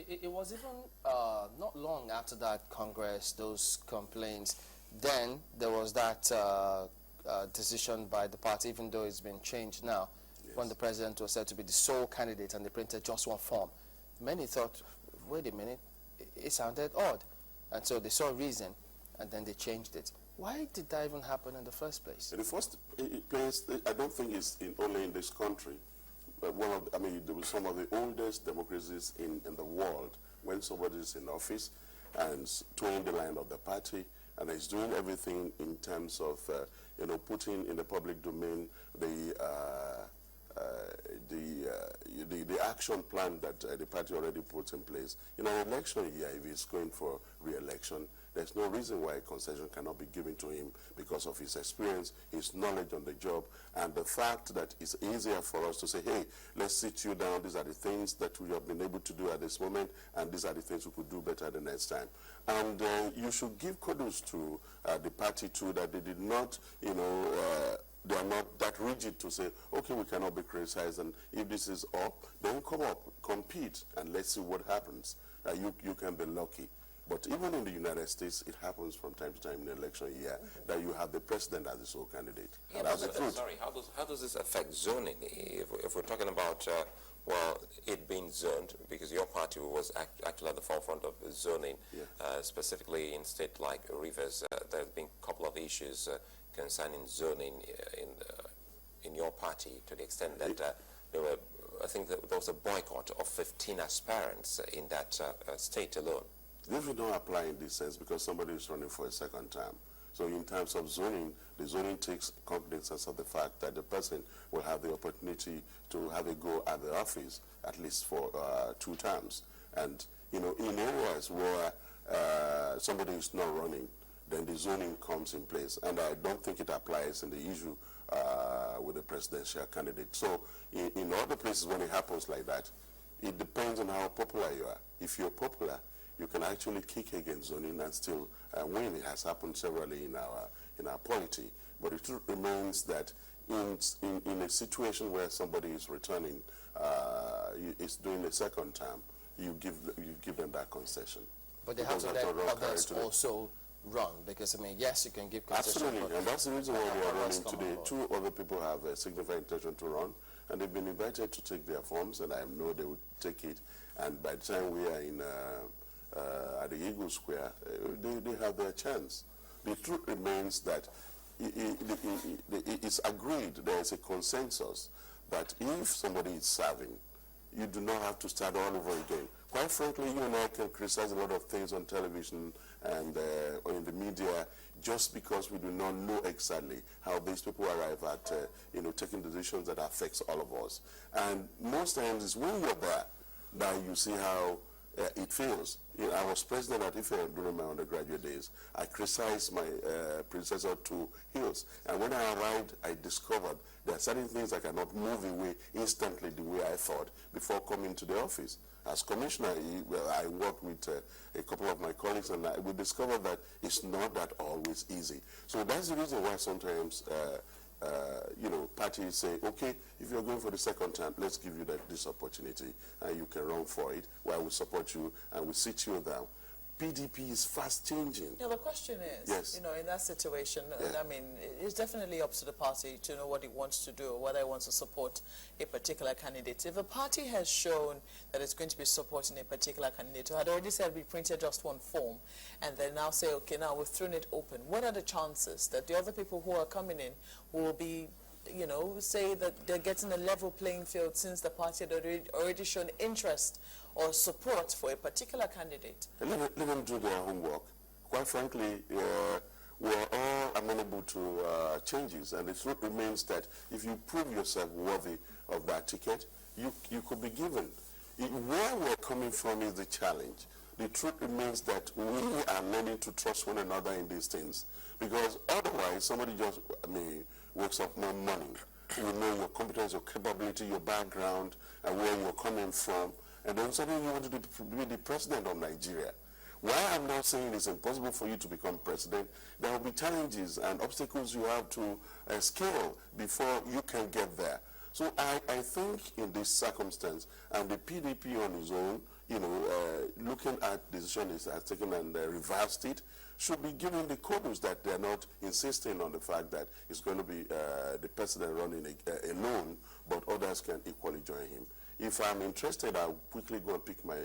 it was even not long after that Congress, those complaints, then there was that decision by the party, even though it's been changed now, yes, when the president was said to be the sole candidate and they printed just one form. Many thought, wait a minute, it sounded odd. And so they saw reason, and then they changed it. Why did that even happen in the first place? In the first place, I don't think it's only in this country. But there was some of the oldest democracies in the world. When somebody is in office and towing the line of the party and is doing everything in terms of, putting in the public domain the action plan that the party already puts in place. In an election year, if he's going for re-election, there's no reason why a concession cannot be given to him because of his experience, his knowledge on the job, and the fact that it's easier for us to say, hey, let's sit you down, these are the things that we have been able to do at this moment, and these are the things we could do better the next time. And you should give kudos to the party too, that they did not, they are not that rigid to say, okay, we cannot be criticized, and if this is up, then come up, compete, and let's see what happens. You can be lucky. But even in the United States, it happens from time to time in the election year that you have the president as the sole candidate. Yeah, sorry, how does this affect zoning? If we're talking about, it being zoned, because your party was actually at the forefront of zoning, yeah, specifically in states like Rivers, there have been a couple of issues concerning zoning in your party, to the extent that there were, I think that there was a boycott of 15 aspirants in that state alone. This will not apply in this sense because somebody is running for a second term. So in terms of zoning, the zoning takes cognizance of the fact that the person will have the opportunity to have a go at the office at least for 2 terms. And in areas where somebody is not running, then the zoning comes in place. And I don't think it applies in the issue with the presidential candidate. So in other places when it happens like that, it depends on how popular you are. If you're popular, you can actually kick against zoning and still win. It has happened severally in our polity. But it remains that in a situation where somebody is returning, is doing a second term, you give them that concession. But they have to let others also run, because yes, you can give concession. Absolutely, and that's the reason why we are running today. 2 other people have a significant intention to run, and they've been invited to take their forms, and I know they would take it. And by the time we are in at the Eagle Square, they have their chance. The truth remains that it's agreed, there is a consensus that if somebody is serving, you do not have to start all over again. Quite frankly, you and I can criticize a lot of things on television and or in the media just because we do not know exactly how these people arrive at taking decisions that affects all of us. And most times it's when you're there that you see how it feels. I was president at Adhere during my undergraduate days. I criticized my predecessor to Hills. And when I arrived, I discovered there are certain things I cannot move away instantly the way I thought before coming to the office. As commissioner, I worked with a couple of my colleagues, and we discovered that it's not that always easy. So that's the reason why sometimes parties say, okay, if you're going for the second term, let's give you this opportunity, and you can run for it, while we support you and we sit you down. PDP is fast changing. The question is, yes, in that situation, yeah, it's definitely up to the party to know what it wants to do, or whether it wants to support a particular candidate. If a party has shown that it's going to be supporting a particular candidate, who had already said we printed just one form, and then now say, okay, now we've thrown it open, what are the chances that the other people who are coming in will be, say that they're getting a level playing field, since the party had already shown interest or support for a particular candidate? Let them do their homework. Quite frankly, we're all amenable to changes, and the truth remains that if you prove yourself worthy of that ticket, you could be given. Where we're coming from is the challenge. The truth remains that we are learning to trust one another in these things, because otherwise somebody just works up more money. You know your competence, your capability, your background, and where you're coming from, and then suddenly you want to be the president of Nigeria. While I'm not saying it's impossible for you to become president, there will be challenges and obstacles you have to scale before you can get there. So I think in this circumstance, and the PDP on its own, looking at decision it has taken and reversed it, should be given the kudos that they're not insisting on the fact that it's going to be the president running alone, but others can equally join him. If I'm interested, I'll quickly go and pick my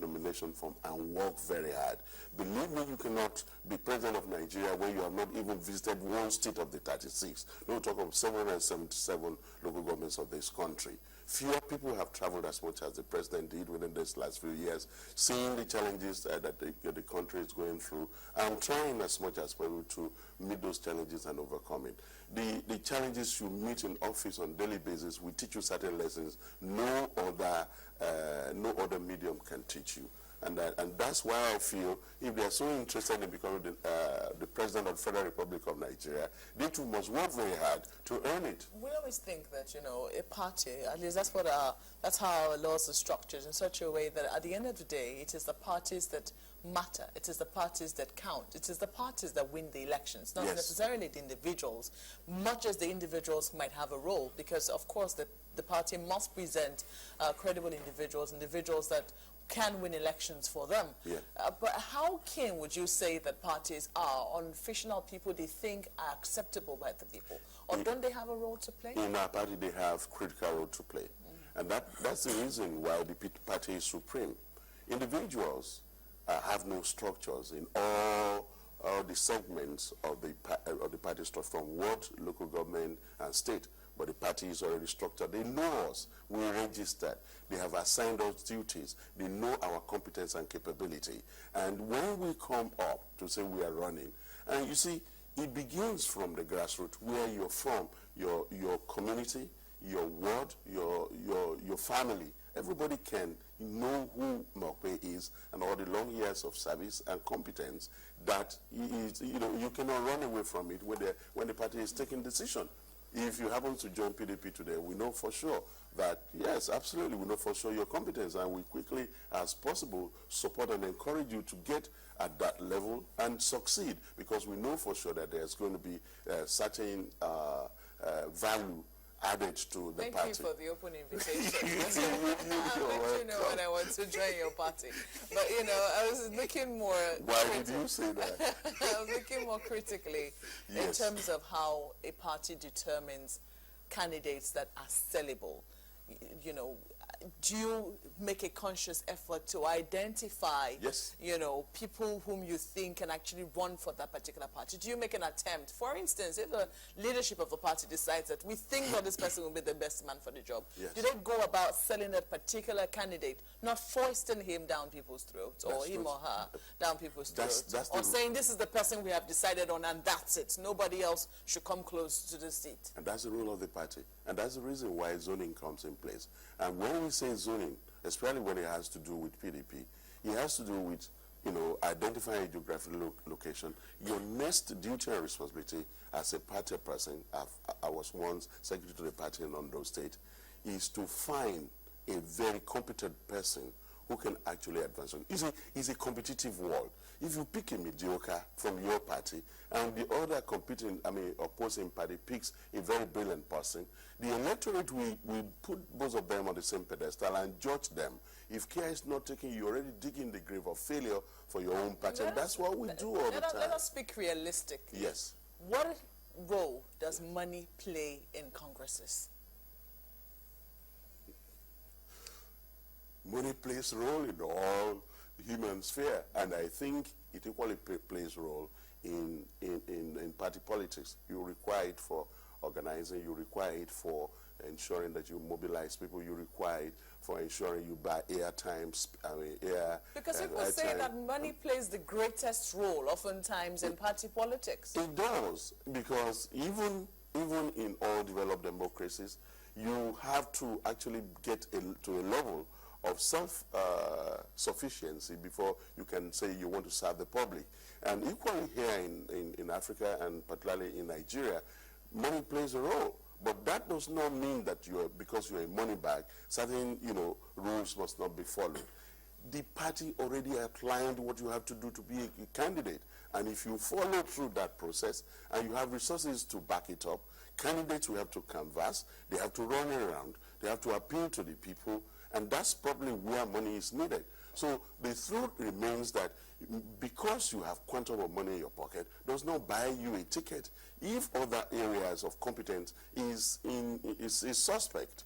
nomination form and work very hard. Believe me, you cannot be president of Nigeria when you have not even visited one state of the 36. No talk of 777 local governments of this country. Fewer people have traveled as much as the president did within this last few years, seeing the challenges that the country is going through. I'm trying as much as possible to meet those challenges and overcome it. The challenges you meet in office on a daily basis will teach you certain lessons no other medium can teach you. And that's why I feel if they are so interested in becoming the president of the Federal Republic of Nigeria, they too must work very hard to earn it. We always think that, a party, at least that's how our laws are structured in such a way that at the end of the day, it is the parties that matter. It is the parties that count. It is the parties that win the elections, not necessarily the individuals, much as the individuals might have a role, because of course the party must present credible individuals that can win elections for them. Yeah. But how keen would you say that parties are on fictional people they think are acceptable by the people? Or don't they have a role to play? In our party, they have critical role to play. And that's the reason why the party is supreme. Individuals have no structures in all the segments of the party structure, from ward, local government, and state. But the party is already structured. They know us. We're registered. They have assigned us duties. They know our competence and capability. And when we come up to say we are running, and you see, it begins from the grassroots, where you're from, your community, your ward, your family. Everybody can know who Mokwe is and all the long years of service and competence that you cannot run away from it when the party is taking decision. If you happen to join PDP today, we know for sure that, yes, absolutely, we know for sure your competence, and we quickly as possible support and encourage you to get at that level and succeed, because we know for sure that there's going to be certain value added to the Thank party. you for the open invitation. I'll let you know when I want to join your party. But, I was looking more... Why did you say that? I was looking more critically in terms of how a party determines candidates that are sellable. Do you make a conscious effort to identify, people whom you think can actually run for that particular party? Do you make an attempt? For instance, if the leadership of the party decides that we think that this person will be the best man for the job, do they go about selling a particular candidate, not foisting him down people's throats, or him or her down people's throats, or saying this is the person we have decided on and that's it, nobody else should come close to the seat? And that's the rule of the party. And that's the reason why zoning comes in place. And when we say zoning, especially when it has to do with PDP, it has to do with, identifying a geographical location. Your next duty and responsibility as a party person, I was once secretary to the party in Ondo State, is to find a very competent person who can actually advance. You see, it's a competitive world. If you pick a mediocre from your party and the other opposing party picks a very brilliant person, the electorate will put both of them on the same pedestal and judge them. If care is not taken, you're already digging the grave of failure for your own party. And that's what we do all the time. Let us speak realistically. Yes. What role does money play in congresses? Money plays a role in all human sphere, and I think it equally plays a role in party politics. You require it for organizing, you require it for ensuring that you mobilize people, you require it for ensuring you buy airtime, because people say that money plays the greatest role oftentimes in party politics. It does, because even in all developed democracies, you have to actually get to a level of self-sufficiency before you can say you want to serve the public. And equally here in Africa, and particularly in Nigeria, money plays a role. But that does not mean that because you're a money bag, certain rules must not be followed. The party already outlined what you have to do to be a candidate. And if you follow through that process and you have resources to back it up, candidates will have to canvass, they have to run around, they have to appeal to the people, And that's probably where money is needed. So the truth remains that because you have quantum of money in your pocket does not buy you a ticket. If other areas of competence is suspect,